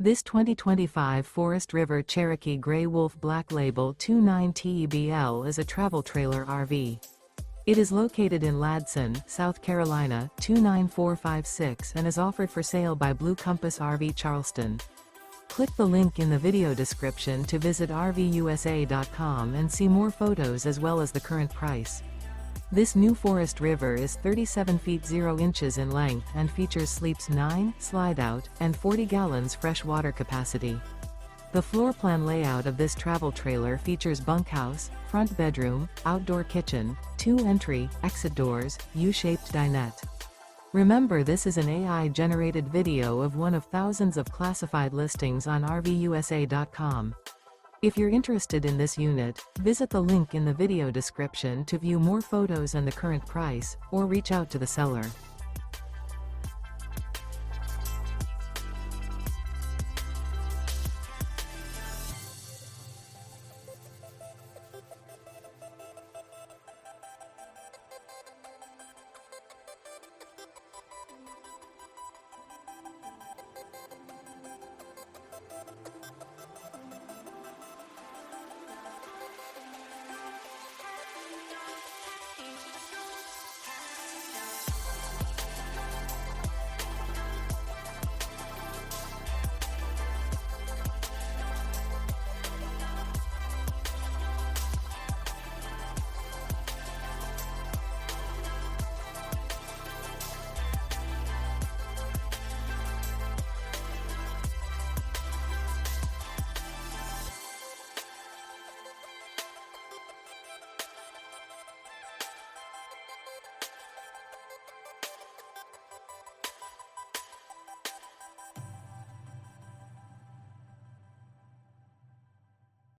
This 2025 Forest River Cherokee Grey Wolf Black Label 29TEBL is a travel trailer RV. It is located in Ladson, South Carolina, 29456 and is offered for sale by Blue Compass RV Charleston. Click the link in the video description to visit RVUSA.com and see more photos as well as the current price. This new Forest River is 37 feet 0 inches in length and features sleeps 9, Slideout, and 40 gallons fresh water capacity. The floor plan layout of this travel trailer features bunkhouse, front bedroom, outdoor kitchen, 2 entry, exit doors, U-shaped dinette. Remember, this is an AI-generated video of one of thousands of classified listings on RVUSA.com. If you're interested in this unit, visit the link in the video description to view more photos and the current price, or reach out to the seller.